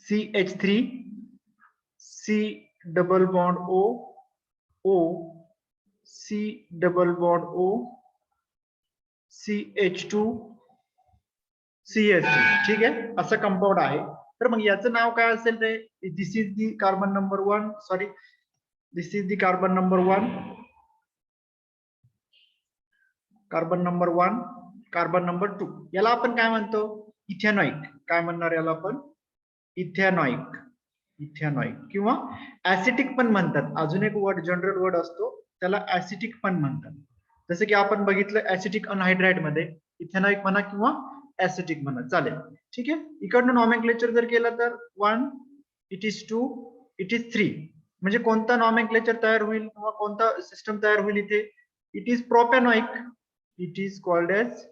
CH3, C double bond O, O, C double bond O, CH2, CH3. ठीक आहे, असं compound आहे. तर मग याचं नाव काय असेल रे? This is the carbon number 1, sorry, this is the carbon number 1, carbon number 1, carbon number 2. याला आपण काय म्हणतो? इथेनॉइक. काय म्हणणार याला आपण? इथेनॉइक. इथेनॉइक किंवा ऍसिटिक पण म्हणतात. अजून एक वर्ड, जनरल वर्ड असतो, त्याला ऍसिटिक पण म्हणतात. जसं की आपण बघितलं ऍसिटिक अनहायड्राइड मध्ये इथेनॉइक म्हणा किंवा ऍसिटिक म्हणा, चालेल. ठीक आहे, इकडनं नॉमेनक्लेचर जर केलं तर 1, इट इज 2, इट इज 3. म्हणजे कोणता नॉमेनक्लेचर तयार होईल किंवा कोणता सिस्टम तयार होईल इथे? It is propanoic. It is called as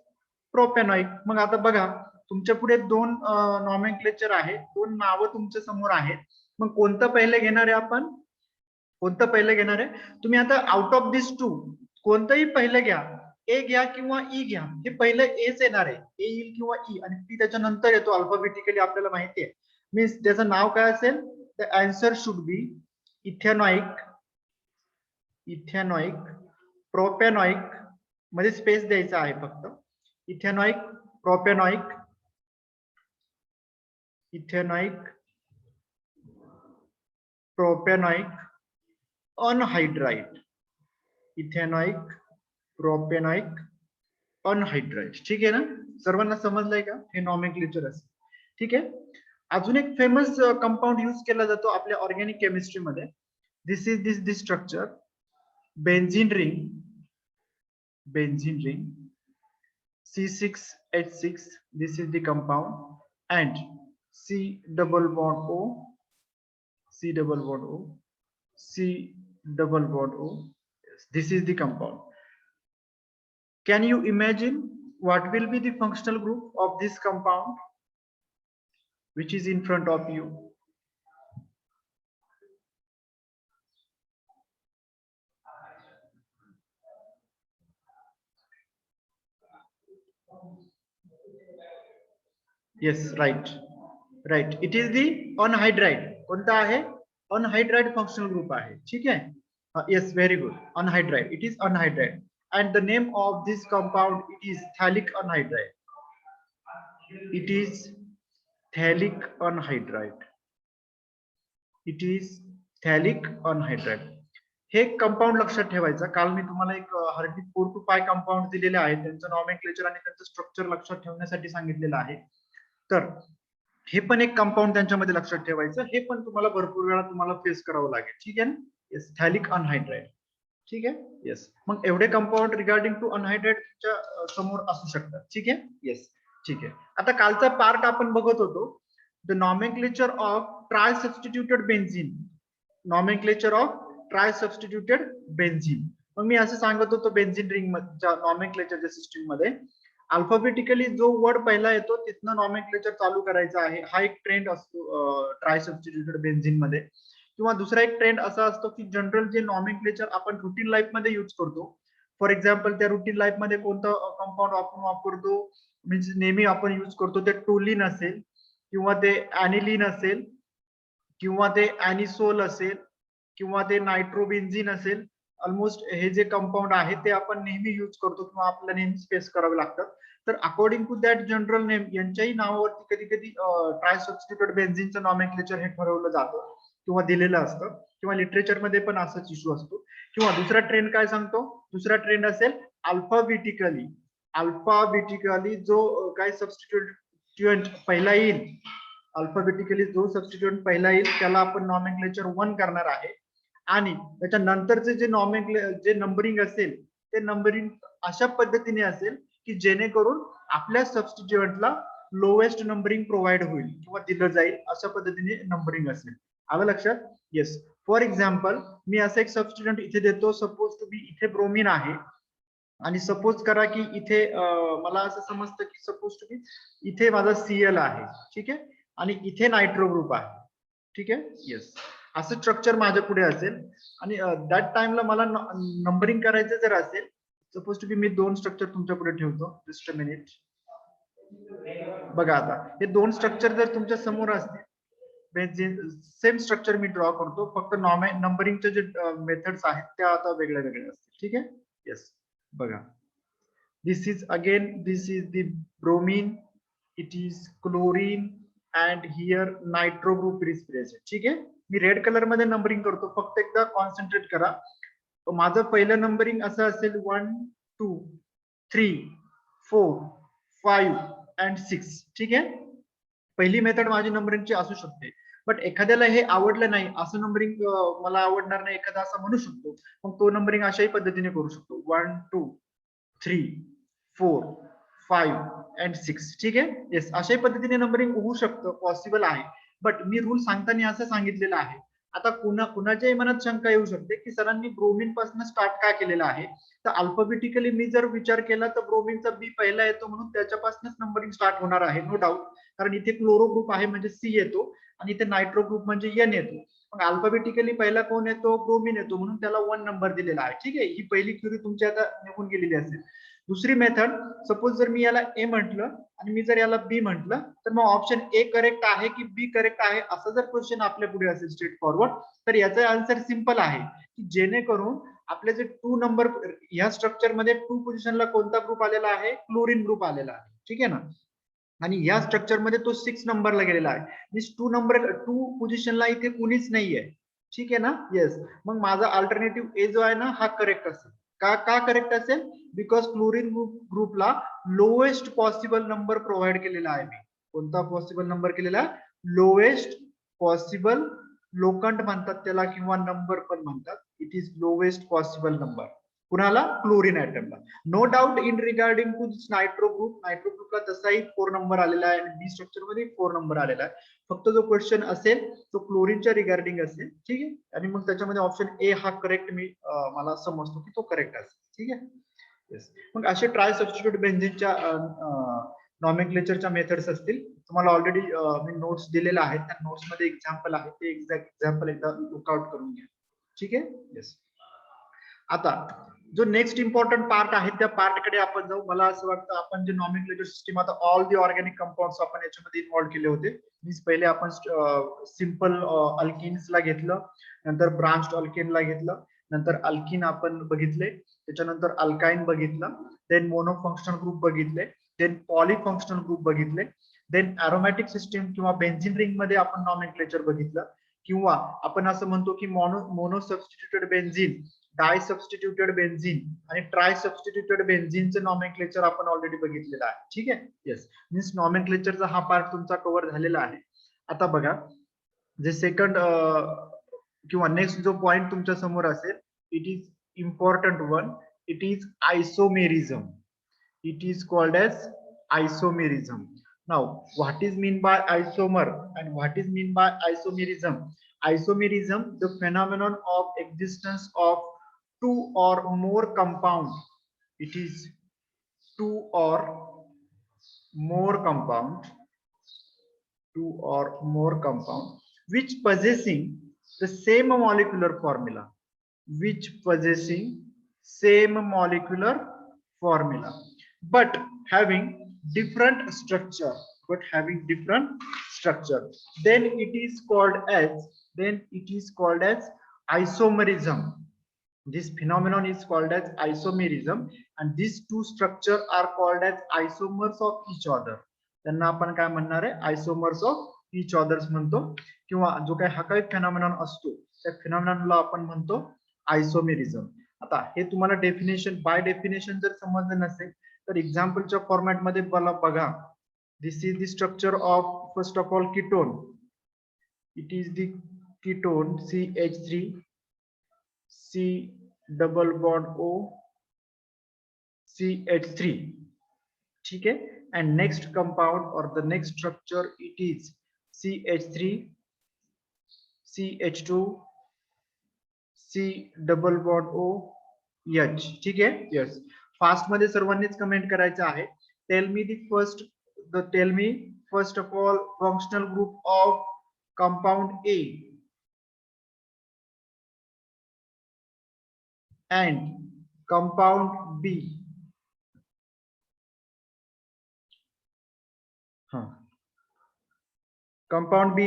propanoic. मग आता बघा, तुमच्या पुढे दोन नॉमेनक्लेचर आहे, दोन नावं तुमच्या समोर आहेत. मग कोणतं पहिले घेणार आहे आपण? कोणतं पहिले घेणार आहे? तुम्ही आता आउट ऑफ दिस टू कोणतंही पहिले घ्या, ए घ्या किंवा ई घ्या. हे पहिलं एच येणार आहे, ए येईल किंवा ई, आणि टी त्याच्यानंतर येतो अल्फाबेटिकली, आपल्याला माहिती आहे. मीन्स त्याचं नाव काय असेल? The answer should be ethanoic, ethanoic, propanoic, मध्ये स्पेस द्यायचा आहे फक्त. Ethanoic, propanoic, ethanoic, propanoic, anhydride. Ethanoic, propanoic, anhydride. ठीक आहे ना? सर्वांना समजलंय का? हे नॉमेनक्लेचर असेल. ठीक आहे. अजून एक फेमस कंपाऊंड यूज केला जातो आपल्या ऑर्गॅनिक केमिस्ट्री मध्ये. This is this structure, benzene ring. Benzene ring, C6H6, this is the compound, and C double bond O, C double bond O, C double bond O. Yes, this is the compound. Can you imagine what will be the functional group of this compound which is in front of you? Yes, right, right. It is the anhydride. कोणता आहे? Anhydride functional group आहे. ठीक आहे. Yes, very good. Anhydride. It is anhydride. And the name of this compound, it is phthalic anhydride. It is phthalic anhydride. It is phthalic anhydride. हे compound लक्षात ठेवायचं. काल मी तुम्हाला एक हार्डली 4 to 5 कंपाऊंड दिलेले आहेत, त्यांचं नॉमेनक्लेचर आणि त्यांचं स्ट्रक्चर लक्षात ठेवण्यासाठी सांगितलेलं आहे. तर हे पण एक कंपाऊंड त्यांच्यामध्ये लक्षात ठेवायचं. हे पण तुम्हाला भरपूर वेळा तुम्हाला फेस करावं लागेल. ठीक आहे ना? Yes, phthalic anhydride. ठीक आहे. येस, मग एवढे कंपाऊंड रिगार्डिंग टू अनहायड्राइड तुमच्या समोर असू शकतात. ठीक आहे. येस, ठीक आहे. आता कालचा पार्ट आपण बघत होतो, the nomenclature of try substituted benzene. Nomenclature of try substituted benzene. मग मी असं सांगत होतो, बेन्झीन रिंग नॉमेनक्लेचरच्या सिस्टीम मध्ये अल्फाबेटिकली जो वर्ड पहिला येतो तिथनं नॉमेनक्लेचर चालू करायचं आहे. हा एक ट्रेंड असतो ट्राय सबस्टिट्यूटेड बेन्झीन मध्ये. किंवा दुसरा एक ट्रेंड असा असतो की जनरल जे नॉमेनक्लेचर आपण रुटीन लाईफ मध्ये यूज करतो, फॉर एक्झाम्पल त्या रुटीन लाईफ मध्ये कोणतं कंपाऊंड आपण वापरतो, म्हणजे नेहमी आपण यूज करतो ते टोलिन असेल किंवा ते ॲनिलीन असेल किंवा ते ॲनिसोल असेल किंवा ते नायट्रोबेन्झीन असेल. ऑलमोस्ट हे जे कंपाऊंड आहे ते आपण नेहमी यूज करतो किंवा आपल्याला नेहमी स्पेस करावे लागतात. तर according to that general name यांच्याही नावावरती कधी कधी ट्राय सबस्टिट्यूटेड बेन्झीनचं नॉमेनक्लेचर हे ठरवलं जातं किंवा दिलेलं असतं, किंवा लिटरेचर मध्ये पण असाच इश्यू असतो. किंवा दुसरा ट्रेंड काय सांगतो? दुसरा ट्रेंड असेल अल्फाबेटिकली. अल्फाबेटिकली जो काय सबस्टिट्यूएंट पहिला येईल, अल्फाबेटिकली जो सबस्टिट्यूएंट पहिला येईल त्याला आपण नॉमेनक्लेचर 1 करणार आहे. आणि त्याच्यानंतरचे जे नंबरिंग असेल ते नंबरिंग अशा पद्धतीने असेल की जेणेकरून आपल्या सबस्टिट्यूएंटला लोएस्ट नंबरिंग प्रोव्हाइड होईल किंवा दिलं जाईल, अशा पद्धतीने नंबरिंग असेल. आलं लक्षात? येस. फॉर एक्झाम्पल मी असं एक सबस्टिट्यूएंट इथे देतो, सपोज टू बी इथे ब्रोमीन आहे, आणि सपोज करा की इथे मला असं समजतं की सपोज टू बी इथे माझा Cl आहे. ठीक आहे, आणि इथे नायट्रो ग्रुप आहे. ठीक आहे. येस, असं स्ट्रक्चर माझ्या पुढे असेल आणि दॅट टाइमला मला नंबरिंग करायचं जर असेल, सपोज टू बी मी 2 स्ट्रक्चर तुमच्या पुढे ठेवतो. Just a minute. बघा आता हे 2 स्ट्रक्चर जर तुमच्या समोर असतील बेन्झीन सेम स्ट्रक्चर मी ड्रॉ करतो, फक्त नंबरिंगचे जे मेथड्स आहेत त्या आता वेगळ्या वेगळ्या असतील. ठीक आहे. येस, बघा, this is again, this is the bromine, it is chlorine and here nitro group is present. ठीक आहे. मी रेड कलर मध्ये नंबरिंग करतो, फक्त एकदा कॉन्सन्ट्रेट करा. माझं पहिलं नंबरिंग असं असेल 1 2 3 4 5 and 6. ठीक आहे. पहिली मेथड माझी नंबरिंगची असू शकते, बट एखाद्याला हे आवडलं नाही, असं नंबरिंग मला आवडणार नाही, एखादा असं म्हणू शकतो, मग तो नंबरिंग अशाही पद्धतीने करू शकतो, 1 2 3 4 5 and 6. ठीक आहे. येस, अशाही पद्धतीने नंबरिंग होऊ शकतं, पॉसिबल आहे. बट मी रूल सांगताना असं सांगितलेलं आहे. आता कुणाच्याही मनात शंका येऊ शकते की सरांनी ब्रोमिन पासून स्टार्ट का केलेला आहे. तर अल्फाबेटिकली मी जर विचार केला तर ब्रोमिनचा बी पहिला येतो, म्हणून त्याच्यापासूनच नंबरिंग स्टार्ट होणार आहे, नो डाऊट. कारण इथे क्लोरो ग्रुप आहे म्हणजे सी येतो, आणि इथे नायट्रो ग्रुप म्हणजे एन येतो. मग अल्फाबेटिकली पहिला कोण येतो, ब्रोमिन येतो, म्हणून त्याला 1 नंबर दिलेला आहे. ठीक आहे. ही पहिली क्युरी तुमची आता निघून गेलेली असेल. दुसरी मेथड, सपोज जर मी याला ए म्हटलं आणि मी जर याला बी म्हटलं, तर मग ऑप्शन ए करेक्ट आहे की बी करेक्ट आहे, असं जर क्वेश्चन आपल्या पुढे असेल स्ट्रेट फॉरवर्ड, तर याचा आन्सर सिंपल आहे की जेणेकरून आपले जे 2 नंबर या स्ट्रक्चर मध्ये 2 पोझिशनला कोणता ग्रुप आलेला आहे, क्लोरीन ग्रुप आलेला आहे. ठीक आहे ना. आणि या स्ट्रक्चर मध्ये तो 6 नंबरला गेलेला आहे. मीन्स 2 पोझिशनला इथे कुणीच नाहीये. ठीक आहे ना. येस, मग माझा अल्टरनेटिव्ह ए जो आहे ना, हा करेक्ट असेल. का करेक्ट असेल? बिकॉज क्लोरीन ग्रुपला लोएस्ट पॉसिबल नंबर प्रोव्हाइड केलेला आहे मी. कोणता पॉसिबल नंबर केलेला? लोएस्ट पॉसिबल, लोकंट म्हणतात त्याला किंवा नंबर पण म्हणतात. It is lowest possible number. कुणाला? क्लोरीन ऍटमला. No doubt in regarding to nitro ग्रुपला तसाही 4 नंबर आलेला आहे आणि बी स्ट्रक्चर मध्ये 4 नंबर आलेला आहे. फक्त जो क्वेश्चन असेल तो क्लोरीनच्या रिगार्डिंग असेल. ठीक आहे. आणि मग त्याच्यामध्ये ऑप्शन ए हा करेक्ट मी मला समजतो की तो करेक्ट असेल. ठीक आहे. येस, मग असे ट्राय सबस्टिट्यूट बेन्झीनच्या नॉमेनक्लेचरच्या मेथड्स असतील. तुम्हाला ऑलरेडी मी नोट्स दिलेल्या आहेत, त्या नोट्स मध्ये एक्झाम्पल आहे, ते एक्झाम्पल एकदा लुकआउट करून घ्या. ठीक आहे. येस, आता जो नेक्स्ट इम्पॉर्टंट पार्ट आहे त्या पार्ट कडे आपण जाऊ. मला असं वाटतं आपण जे नॉमेनक्लेचर सिस्टीम, आता ऑल दी ऑर्गॅनिक कंपाऊंड्स आपण याच्यामध्ये इन्व्हॉल्व केले होते. मीन्स पहिले आपण सिंपल अल्किन्सला घेतलं, नंतर ब्रांच्ड अल्केनला घेतलं, नंतर अल्किन आपण बघितले, त्याच्यानंतर अल्काइन बघितलं, देन मोनोफंक्शनल ग्रुप बघितले, देन पॉलीफंक्शनल ग्रुप बघितले, देन अरोमॅटिक सिस्टीम किंवा बेन्झीन रिंग मध्ये आपण नॉमेनक्लेचर बघितलं, किंवा आपण असं म्हणतो की मोनो सबस्टिट्यूटेड बेन्झीन, डाय सबस्टिट्यूटेड बेन्झीन आणि ट्राय सबस्टिट्यूटेड बेन्झीनचं नॉमेनक्लेचर आपण ऑलरेडी बघितलेलं आहे. ठीक आहे. येस, मीन्स नॉमेनक्लेचरचा हा पार्ट तुमचा कव्हर झालेला आहे. आता बघा, जे सेकंड किंवा नेक्स्ट जो पॉइंट तुमच्या समोर असेल, it is important one, it is isomerism. It is called as isomerism. Now, what is mean by isomer and what is mean by isomerism? Isomerism, the phenomenon of existence of 2 or more compound. It is 2 or more compound, 2 or more compound which possessing the same molecular formula, which possessing same molecular formula, but having different structure, then it is called as isomerism. This phenomenon is called as isomerism, and these two structure are called as isomers of each other. त्यांना आपण काय म्हणणार आहे? आयसोमर्स of each others म्हणतो, किंवा जो काही हा काही फेनॉमेनॉन असतो त्या फेनॉमेनॉनला आपण म्हणतो आयसोमेरिझम. आता हे तुम्हाला डेफिनेशन बाय डेफिनेशन जर समजलं नसेल तर एक्झाम्पलच्या फॉर्मॅट मध्ये बघा. This is the structure of, first of all, ketone. It is the ketone CH3, C double bond O, CH3. ठीक है. And next compound or the next structure, it is CH3, CH2, C double bond O, H. ठीक है. Yes, fast मध्ये सर्वांनीच comment करायचं आहे. Tell me first of all functional group of compound A and compound B. Compound B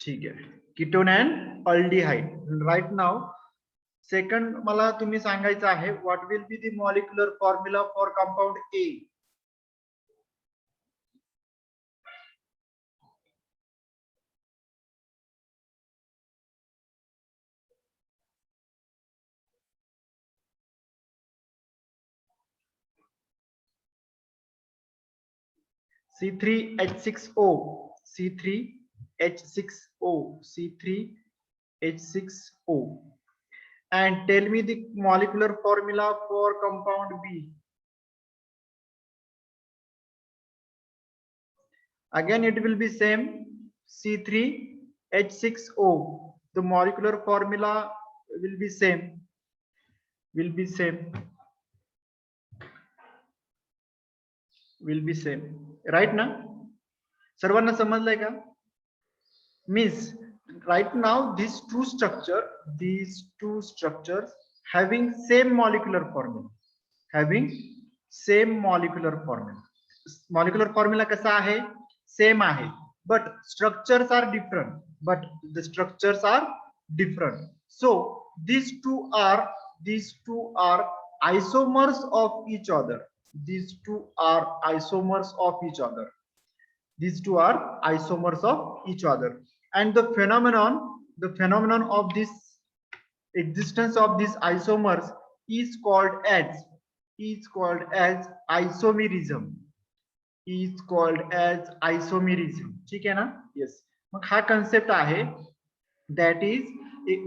ठीक आहे, ketone and aldehyde. Right नाव second मला तुम्ही सांगायचं आहे, what will be the molecular formula for compound A. C3H6O, C3H6O, C3H6O. And tell me the molecular formula for compound B. Again, it will be same, C3H6O. The molecular formula will be same. Right ना? सर्वांना समजलंय का? Means right now these two structures having same molecular formula, molecular formula कसा आहे? Same आहे, but structures are different. So these two are isomers of each other. These two are isomers of each other. And the phenomenon of this existence of these isomers is called as isomerism. ठीक आहे ना? Yes. मग हा concept आहे, that is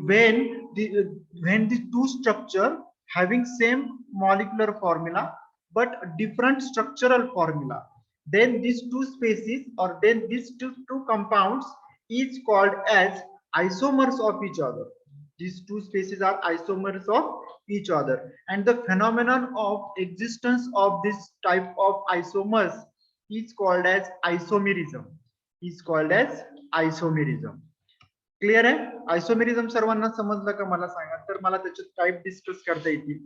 when the two structure having same molecular formula but different structural formula, then these two species or then these two compounds is called as isomers of each other. These two species are isomers of each other, and the phenomenon of existence of this type of isomers is called as isomerism. Clear आहे? Isomerism सर्वांना समजलं का? मला सांगा, तर मला त्याचे type discuss करता येतील.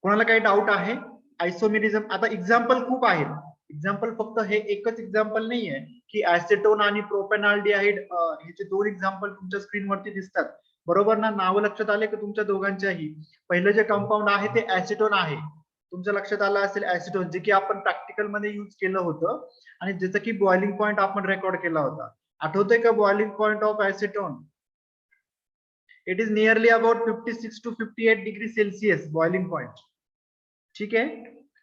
कोणाला काही डाऊट आहे? आयसोमेरिझम आता एक्झाम्पल खूप आहेत. एक्झाम्पल फक्त हे एकच एक्झाम्पल नाहीये की ऍसेटोन आणि प्रोपेनॉल्डिहाइड, ह्याचे दोन एक्झाम्पल तुमच्या स्क्रीनवरती दिसतात, बरोबर ना? नाव लक्षात आले का तुमच्या दोघांच्याही? पहिलं जे कंपाऊंड आहे ते ऍसेटोन आहे, तुमच्या लक्षात आलं असेल ऍसेटोन, जे की आपण प्रॅक्टिकल मध्ये यूज केलं होतं आणि ज्याचं की बॉइलिंग पॉइंट आपण रेकॉर्ड केला होता. आठवतंय का boiling point of acetone? It is nearly about 56 to 58 degree Celsius boiling point. ठीक है?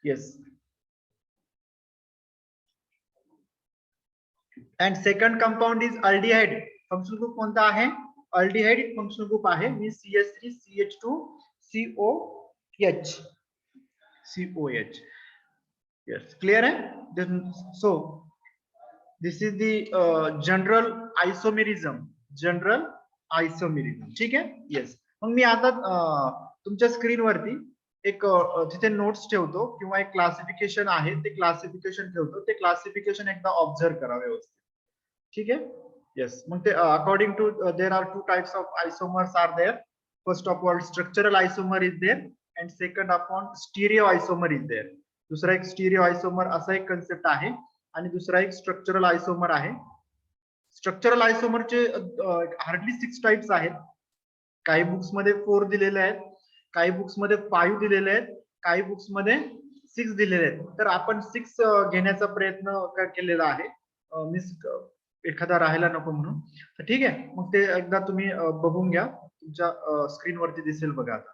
Yes. And second compound is aldehyde. Functional group कोणता आहे? अल्डिहाइड फंक्शनल ग्रुप आहे. मी CH3CH2COH. yes, clear है? So this is the general isomerism. ठीक है? yes. मग मी आता तुमच्या स्क्रीनवरती एक जिथे नोट्स ठेवतो किंवा एक क्लासिफिकेशन आहे ते क्लासिफिकेशन ठेवतो, ते क्लासिफिकेशन एकदा ऑब्झर्व करा व्यवस्थित. ठीक आहे? येस. मग ते according to there are two types of isomers are there. First of all structural isomer is there and second upon stereo isomer is there. दुसरा एक स्टिरिओ आयसोमर असा एक कन्सेप्ट आहे आणि दुसरा एक स्ट्रक्चरल आयसोमर आहे. स्ट्रक्चरल आयसोमरचे हार्डली 6 टाइप्स आहेत. काही बुक्स मध्ये 4 दिलेले आहेत, काही बुक्स मध्ये 5 दिलेले आहेत, काही बुक्स मध्ये 6 दिलेले आहेत. तर आपण 6 घेण्याचा प्रयत्न केलेला आहे, मिस एखादा राहायला नको म्हणून. तर ठीक आहे, मग ते एकदा तुम्ही बघून घ्या, तुमच्या स्क्रीनवरती दिसेल बघा आता.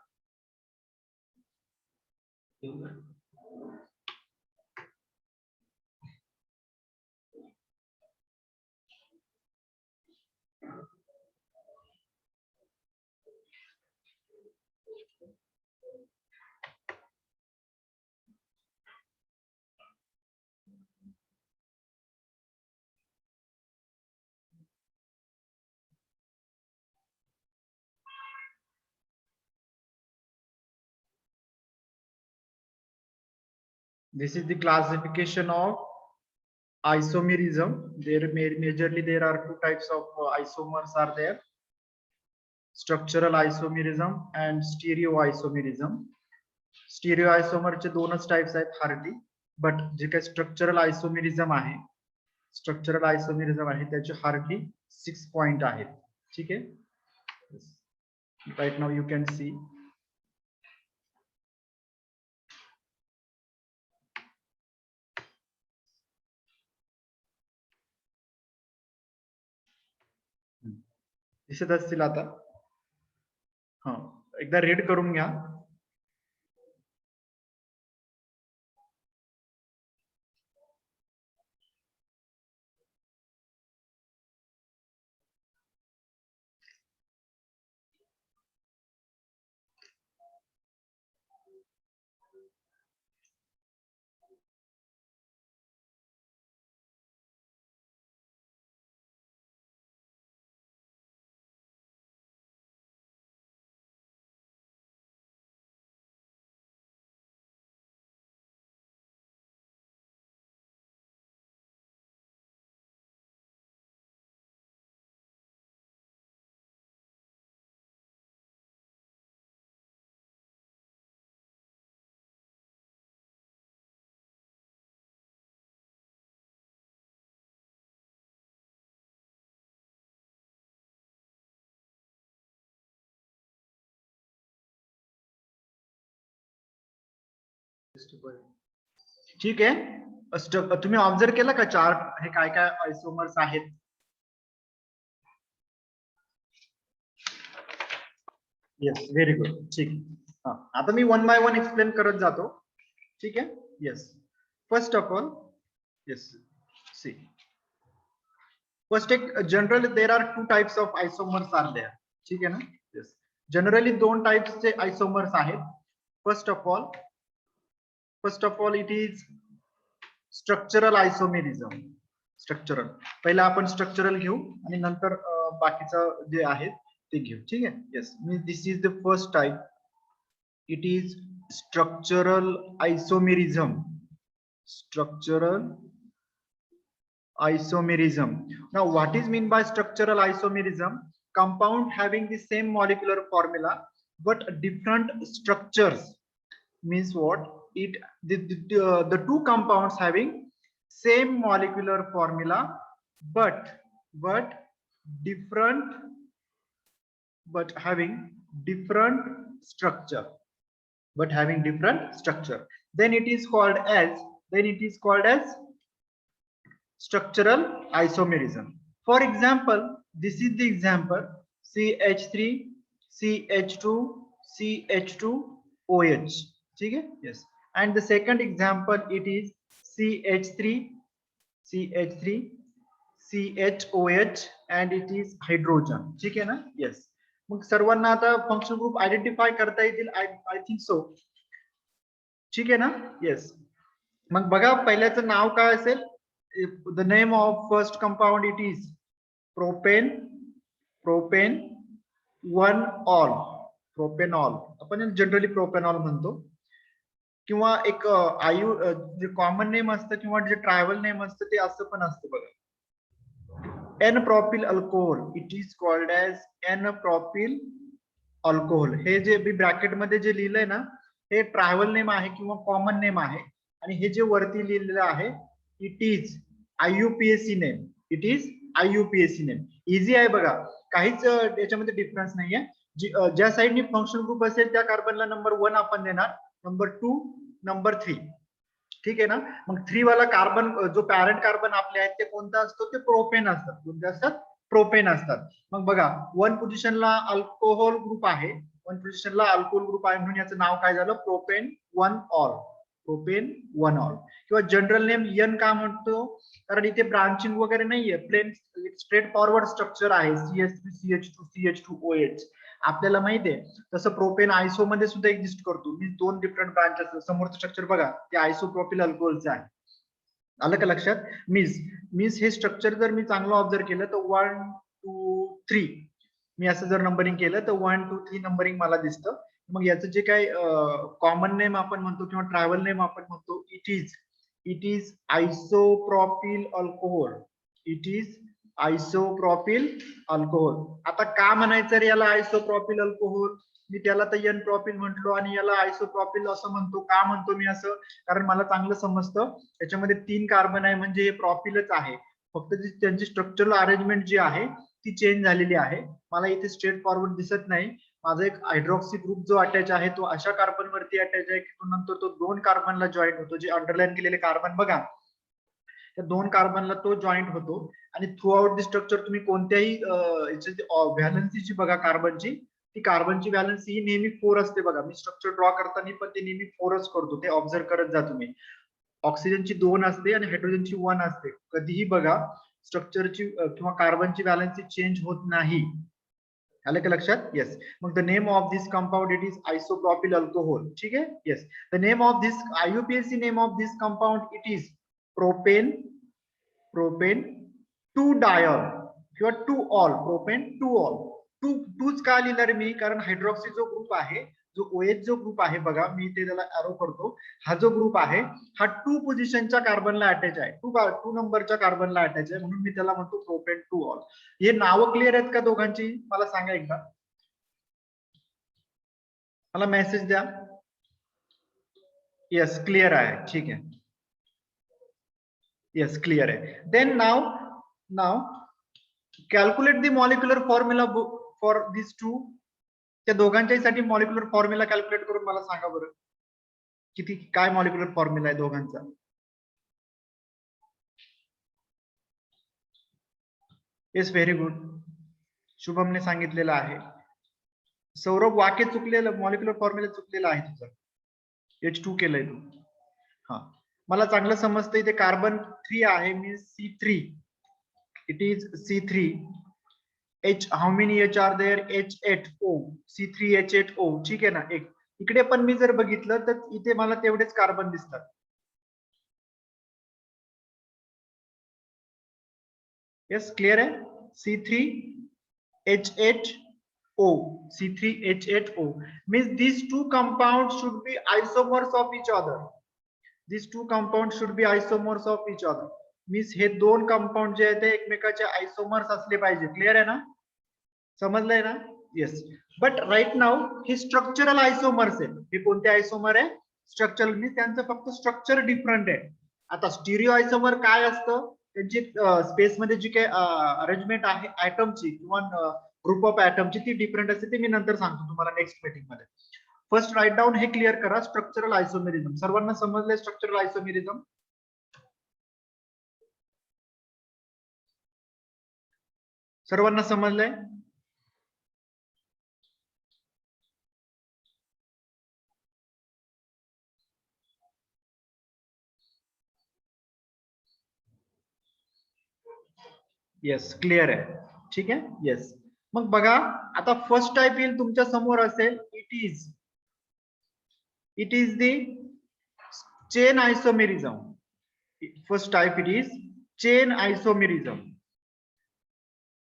This is the classification of isomerism. There majorly there are 2 types of isomers are there. Structural isomerism and stereoisomerism. Stereoisomer चे 2च टाइप्स आहेत हार्डली, बट जे काही स्ट्रक्चरल आयसोमेरिझम आहे, स्ट्रक्चरल आयसोमेरिझम आहे त्याचे हार्डली 6 पॉइंट आहेत. ठीक आहे, right now you can see. दिसत असतील आता. हा, एकदा रीड करून घ्या. ठीक आहे, तुम्ही ऑब्झर्व केला का चार्ट हे काय काय आयसोमर्स आहेत. Yes, very good. ठीक आहे, आता मी वन बाय वन एक्सप्लेन करत जातो. ठीक आहे, yes. First of all, yes, see first एक general there are 2 types of isomers are there. ठीक आहे ना. येस, जनरली 2 टाइप्सचे आयसोमर्स आहेत. First of all it is structural isomerism. Structural, पहिला आपण स्ट्रक्चरल घेऊ आणि नंतर बाकीचं जे आहे ते घेऊ. ठीक आहे, yes. This is the first type. It is structural isomerism. Structural isomerism. Now, what is mean by structural isomerism? Compound having the same molecular formula but different structures. Means what? The two compounds having same molecular formula but having different structure. Then it is called as structural isomerism. For example, this is the example: CH3 CH2 CH2OH. Okay, yes. And the second example, it is CH3 CHOH and it is hydrogen. ठीक आहे ना. Yes. मग सर्वांना आता function group identify करता येतील. I think so. ठीक आहे ना. येस. मग बघा, पहिल्याचं नाव काय असेल. The name of first compound, it is propane 1-ol. Propanol आपण जनरली प्रोपेनॉल म्हणतो, किंवा एक जे कॉमन नेम असतं किंवा जे ट्रायव्हल नेम असतं ते असं पण असतं बघा. N-propyl alcohol. It is called as N-propyl alcohol. हे जे मी ब्रॅकेट मध्ये जे लिहिलंय ना, हे ट्रायव्हल नेम आहे किंवा कॉमन नेम आहे. आणि हे जे वरती लिहिलेलं आहे, it is IUPAC name. It is IUPAC name. Easy आहे बघा, काहीच याच्यामध्ये डिफरन्स नाहीये. ज्या साईडनी फंक्शन ग्रुप असेल त्या कार्बनला नंबर 1 आपण देणार, नंबर 2, नंबर 3. ठीक आहे ना. मग 3 वाला कार्बन, जो पॅरेंट कार्बन आपले आहेत ते कोणता असतो, ते प्रोपेन असतात. कोणते असतात? प्रोपेन असतात. मग बघा, 1 पोझिशनला अल्कोहोल ग्रुप आहे, 1 पोझिशनला अल्कोहोल ग्रुप आहे, म्हणून याचं नाव काय झालं? Propane 1-ol. Propane 1-ol. किंवा जनरल नेम N का म्हणतो? कारण इथे ब्रांचिंग वगैरे नाहीये, प्लेन स्ट्रेट फॉरवर्ड स्ट्रक्चर आहे. CH3 CH2 CH2OH. आपल्याला माहिती आहे तसं प्रोपेन आयसो मध्ये सुद्धा एक्झिस्ट करतो. मी 2 डिफरंट ब्रांचेस. समोरचं स्ट्रक्चर बघा, ते आयसोप्रोपिल अल्कोहोलचं आहे. आलं का लक्षात? मीन्स हे स्ट्रक्चर जर मी चांगलं ऑब्झर्व केलं तर 1 2 3, मी असं जर नंबरिंग केलं तर 1 2 3 नंबरिंग मला दिसतं. मग याचं जे काही कॉमन नेम आपण म्हणतो किंवा ट्रायव्हल नेम आपण म्हणतो, it is isopropyl alcohol. It is isopropyl alcohol. आता का म्हणायचं रे याला आयसोप्रोपिल अल्कोहोल? मी त्याला तर N प्रोपिल म्हटलो आणि याला आयसोप्रोपिल असं म्हणतो. का म्हणतो मी असं? कारण मला चांगलं समजतं त्याच्यामध्ये 3 कार्बन आहे म्हणजे हे प्रोपिलच आहे. फक्त त्यांची स्ट्रक्चरल अरेंजमेंट जी आहे ती चेंज झालेली आहे. मला इथे स्ट्रेट फॉरवर्ड दिसत नाही. माझा एक हायड्रॉक्सी ग्रुप जो अटॅच आहे तो अशा कार्बन वरती अटॅच आहे की तो नंतर तो 2 कार्बनला जॉईंट होतो. जे अंडरलाईन केलेले कार्बन बघा, त्या 2 कार्बनला तो जॉईंट होतो आणि थ्रू आउट द स्ट्रक्चर तुम्ही कोणत्याही व्हॅलन्सी जी बघा कार्बनची, ती कार्बनची व्हॅलन्सी ही नेहमी 4 असते बघा. मी स्ट्रक्चर ड्रॉ करताना पण ते नेहमी 4च करतो, ते ऑब्झर्व करत जा तुम्ही. ऑक्सिजनची 2 असते आणि हायड्रोजनची 1 असते. कधीही बघा स्ट्रक्चरची किंवा कार्बनची व्हॅलन्सी चेंज होत नाही. आलं का लक्षात? येस. मग the name of this compound it is isopropyl alcohol. ठीक आहे. Yes. The name of this IUPAC name of this compound it is propane 2 dial किंवा 2 ऑल. Propane 2 all. 2च का लिहिणार मी? कारण हायड्रॉक्सी जो ग्रुप आहे, जो OH जो ग्रुप आहे बघा, मी ते त्याला एरो करतो. हा जो ग्रुप आहे हा 2 पोझिशनच्या कार्बनला अटॅच आहे, 2 नंबरच्या कार्बनला अटॅच आहे, म्हणून मी त्याला म्हणतो प्रोपेन 2 ऑल. हे नावं क्लिअर आहेत का दोघांची? मला सांगा एकदा, मला मेसेज द्या. येस क्लिअर आहे. ठीक आहे. येस क्लिअर आहे. Then now calculate the molecular formula for this 2. त्या दोघांच्या साठी मॉलिक्युलर फॉर्म्युला कॅल्क्युलेट करून मला सांगा बरं, किती काय मॉलिक्युलर फॉर्म्युला आहे दोघांचा. Yes very good. शुभमने सांगितलेलं आहे. सौरभ वाक्य चुकलेलं, मॉलिक्युलर फॉर्म्युला चुकलेला आहे तुझं. H2 केलंय तू. हा मला चांगलं समजतं. इथे कार्बन 3 आहे, means C3. It is C3. H, how many H are there? H8O. C3H8O. ठीक आहे ना. एक इकडे पण मी जर बघितलं तर इथे मला तेवढेच कार्बन दिसतात. येस क्लिअर आहे. C3H8O. C3H8O means these 2 compounds should be isomers of each other. These 2 compounds should be isomers of each other. Means हे 2 कंपाऊंड जे आहेत ते एकमेकाचे आयसोमर्स असले पाहिजे. क्लिअर आहे ना? समजलंय ना? येस. बट राईट नाउ हे स्ट्रक्चरल आयसोमर्स आहे. हे कोणते आयसोमर आहे? स्ट्रक्चरल. मीन्स त्यांचं फक्त स्ट्रक्चर डिफरंट आहे. आता स्टिरिओ आयसोमर काय असतं? त्यांची स्पेस मध्ये जी काही अरेंजमेंट आहे ऍटमची किंवा ग्रुप ऑफ ऍटमची ती डिफरंट असते. ते मी नंतर सांगतो तुम्हाला नेक्स्ट मीटिंग मध्ये. फर्स्ट राईट डाऊन हे क्लिअर करा. स्ट्रक्चरल आयसोमेरिझम सर्वांना समजलंय? स्ट्रक्चरल आयसोमेरिझम सर्वांना समजलंय? येस क्लिअर आहे. ठीक आहे. येस. मग बघा आता फर्स्ट टाइप येईल तुमच्या समोर असेल. It is the chain isomerism. First type it is chain isomerism.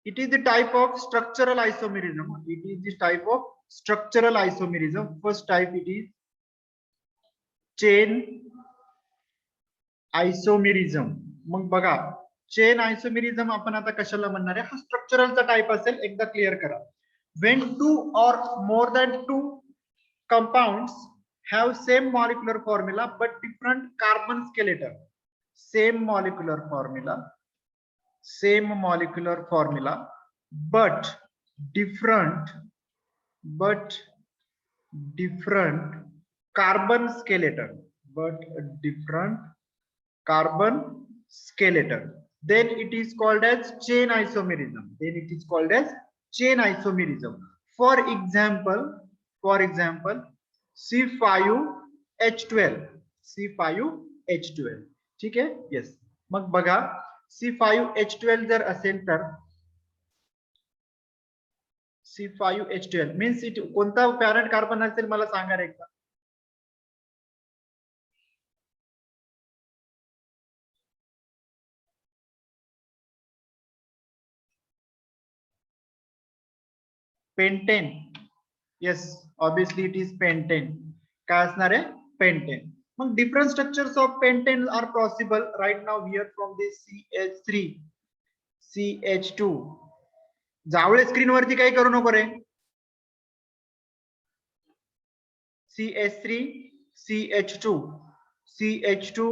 It is the type of structural isomerism. It is the type of structural isomerism. First type it is chain isomerism. मग बघा chain isomerism आपण आता कशाला म्हणणार आहे? हा स्ट्रक्चरलचा type असेल. एकदा क्लिअर करा. When 2 or more than 2 compounds have same molecular formula but different carbon skeleton. Same molecular formula but different carbon skeleton, then it is called as chain isomerism. For example C5H12. ठीक आहे. Yes. मग बघा C5H12 जर असेल तर C5H12 means कोणता parent carbon असेल मला सांगा एकदा. Pentane. Yes obviously it is pentane. काय असणार आहे? पेंटेन. मग different structures of pentane are possible. Right now here from this CH3 CH2. Jawale screen वरती काही करू नको रे. CH3 CH2 CH2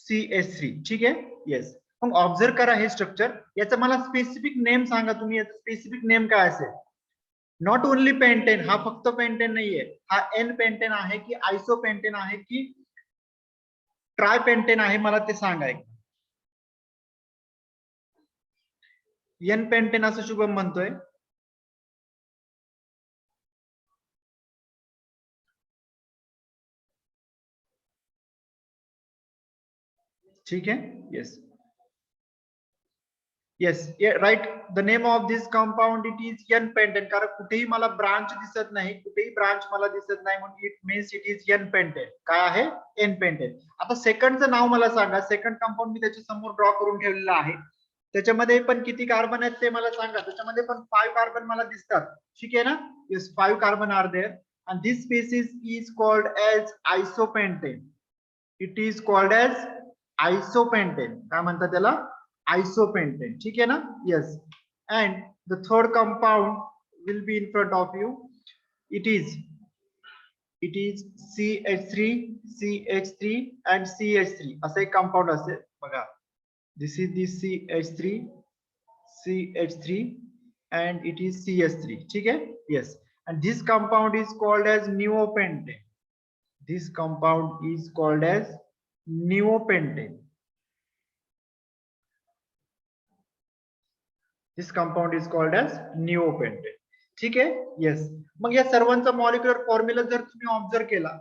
CH3. ठीक आहे. येस. मग ऑब्झर्व करा हे स्ट्रक्चर. याचं मला स्पेसिफिक नेम सांगा तुम्ही, याचं स्पेसिफिक नेम काय असेल. नॉट ओनली पेंटेन, हा फक्त पेंटेन नाहीये, हा एन पेंटेन आहे की आयसो पेंटेन आहे की ट्राय पेंटेन आहे, मला ते सांगा. एन पेंटेन असं शुभम म्हणतोय. ठीक है. Yes yes right. The name of this compound it is n pentane. कारण कुठेही मला ब्रांच दिसत नाही, कुठेही ब्रांच मला दिसत नाही, म्हणून it means it is n pentane. काय आहे? N pentane. आता सेकंडचं नाव मला सांगा. सेकंड कंपाउंड मी त्याच्या समोर ड्रॉ करून ठेवलेलं आहे. त्याच्यामध्ये पण किती कार्बन आहेत ते मला सांगा. त्याच्यामध्ये पण 5 कार्बन मला दिसतात. ठीक आहे ना. Yes 5 carbon are there and this species is called as isopentane. It is called as isopentane. काय म्हणतात त्याला? Isopentane. ठीक आहे ना. Yes. And the third compound will be in front of you. It is CH3, CH3 and CH3 असं एक compound असेल बघा. This is the CH3, CH3 and it is CH3. ठीक आहे. Yes. And this compound is called as neopentane. This compound is called as neopentane. This compound is called as neopentane. ठीक आहे. Yes. मग या सर्वांचा molecular formula जर तुम्ही observe केला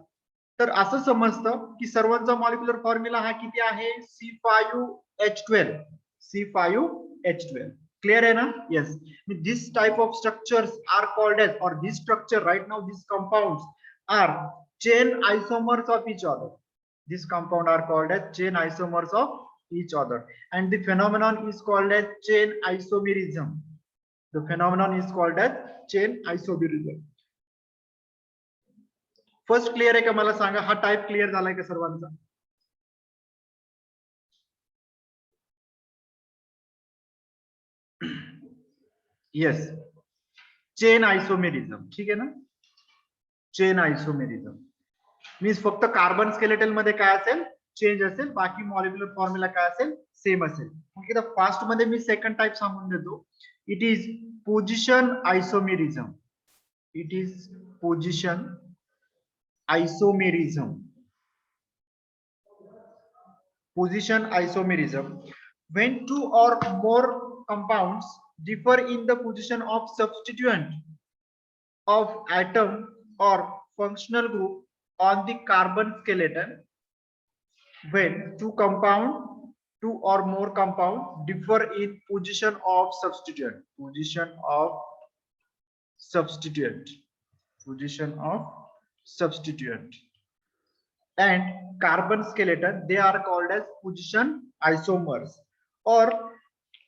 तर असं समजतं की सर्वांचा मॉलिक्युलर फॉर्म्युला हा किती आहे? C5H12. C5H12. क्लियर आहे ना? Yes. This type of structures are called as, or this structure right now, these compounds are chain isomers of each other. This compound are called as chain isomers of each other, and the phenomenon is called as chain isomerism. The phenomenon is called as chain isomerism. First clear आहे का? मला सांगा, हा type clear झालाय का सर्वांचा? Yes. Chain isomerism. ठीक आहे ना. चेन आयसोमेरिझम मीन्स फक्त कार्बन स्केलेटल मध्ये काय असेल? चेंज असेल, बाकी मॉलिक्युलर फॉर्म्युला काय असेल? सेम असेल. मग इथं फास्ट मध्ये मी सेकंड टाइप सांगून देतो. It is position isomerism. It is position isomerism. Position isomerism. When two or more compounds differ in the position of substituent of atom or functional group on the carbon skeleton. When two or more compounds differ in position of substituent. Position of substituent. Position of substituent and carbon skeleton, they are called as position isomers. or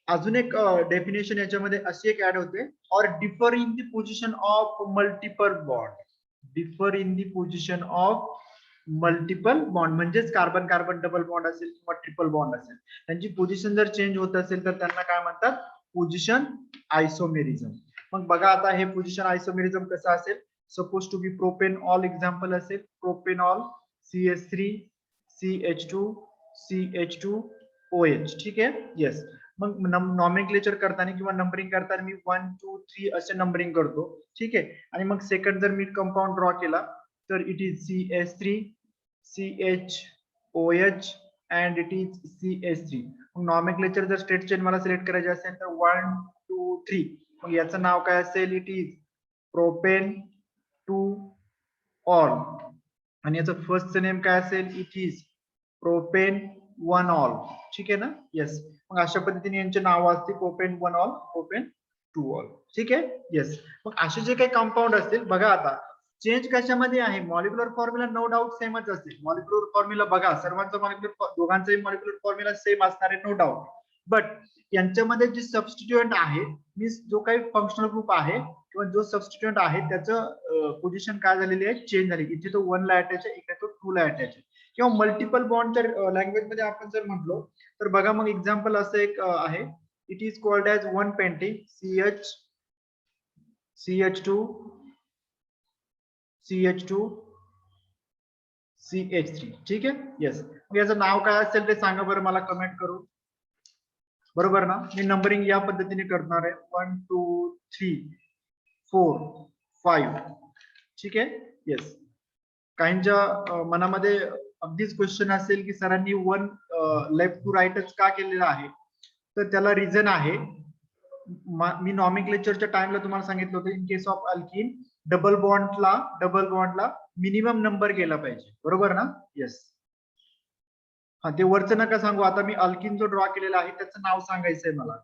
अजून एक definition याच्यामध्ये अशी एक add होते, or differ in the position of multiple bond. Differ in the position of multiple bond म्हणजेच carbon carbon double bond असेल किंवा triple bond असेल, त्यांची पोझिशन जर चेंज होत असेल तर त्यांना काय म्हणतात? Position isomerism. मग बघा आता हे पोझिशन आयसोमेरिझम कसं असेल? Suppose to be propanol example असेल. Propanol CH3 CH2 CH2OH. ठीक आहे. येस. मग नॉमेनक्लेचर करताना किंवा नंबरिंग करताना मी 1 2 3 असे नंबरिंग करतो. ठीक आहे. आणि मग सेकंड जर मी कंपाऊंड ड्रॉ केला तर it is CH3 CHOH and it is CH3. मग नॉमेनक्लेचर जर स्टेट चेन मला सिलेक्ट करायचे असेल तर 1 2 3. मग याचं नाव काय असेल? It is propane 2 all. आणि याचं फर्स्ट नेम काय असेल? It is propane 1 all. ठीक आहे ना. येस. मग अशा पद्धतीने यांचे नाव असते, प्रोपेन 1 ऑल, प्रोपेन 2 ऑल. ठीक आहे. येस. मग असे जे काही कंपाऊंड असतील बघा, आता चेंज कशामध्ये आहे? मॉलिक्युलर फॉर्म्युला नो डाऊट सेमच असेल. मॉलिक्युलर फॉर्म्युला बघा, सर्वांचा मॉलिक्युलर दोघांचाही मॉलिक्युलर फॉर्म्युला सेम असणार आहे, नो डाऊट. बट यांच्यामध्ये जे सबस्टिट्यूएंट आहे, मीन्स जो काही फंक्शनल ग्रुप आहे किंवा जो सबस्टिट्यूएंट आहे त्याचं पोझिशन काय झालेली आहे? चेंज झाली. इथे तो 1 ला अटॅच आहे, इथे तो 2 ला अटॅच आहे. किंवा मल्टिपल बॉन्डच्या लँग्वेज मध्ये आपण जर म्हटलो तर बघा, मग एक्झाम्पल असं एक आहे. It is called as 1 pentane CH2 CH3. ठीक आहे. येस. मग याचं नाव काय असेल ते सांगा बरं मला कमेंट करून. बरोबर ना. मी नंबरिंग या पद्धतीने करणार आहे 1 2 3 4 5. ठीक आहे. येस. काहींच्या मनामध्ये अगदीच क्वेश्चन असेल की सरांनी 1 लेफ्ट टू राईटच का केलेलं आहे, तर त्याला रिझन आहे. मी नॉमेनक्लेचरच्या टाइमला तुम्हाला सांगितलं होतं in case of alkene double बॉन्डला मिनिमम नंबर गेला पाहिजे. बरोबर ना. येस. हा ते वरचं नका सांगू. आता मी अल्किन जो ड्रॉ केलेला आहे त्याचं नाव सांगायचंय मला.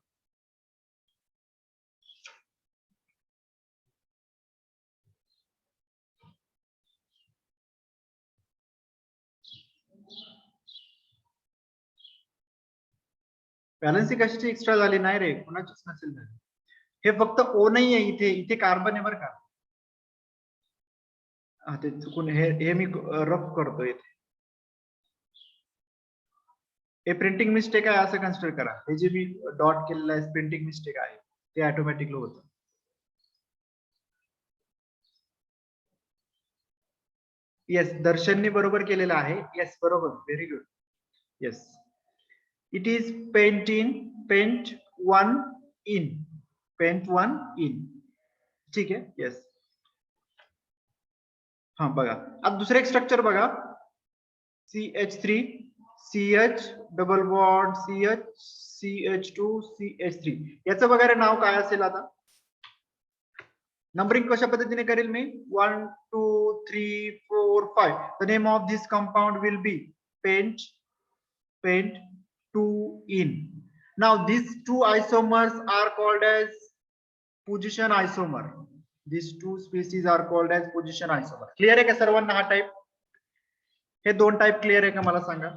बॅलन्स कशाची एक्स्ट्रा झाली नाही रे, कोणाचीच नसेल झाली. हे फक्त ओ नाही आहे, इथे कार्बन आहे बरं का. हा ते चुकून हे मी रफ करतो इथे. हे प्रिंटिंग मिस्टेक आहे असं कन्सिडर करा. हे जे मी डॉट केलेलं आहे प्रिंटिंग मिस्टेक आहे, ते ऑटोमॅटिकली होतं. येस, दर्शनने बरोबर केलेलं आहे. येस बरोबर, very good. Yes, it is pent 1 ene. ठीक आहे. येस. हा बघा, आता दुसरं एक स्ट्रक्चर बघा. CH3 CH double bond CH2 CH3. याचं वगैरे नाव काय असेल? आता नंबरिंग कशा पद्धतीने करेल मी? 1 2 3 4 5. The name of this compound will be pent 2 in. Now these two isomers are called as position isomer. These two species are called as position isomer. Clear आहे का सर्वांना हा टाइप? हे दोन टाइप क्लियर आहे का मला सांगा.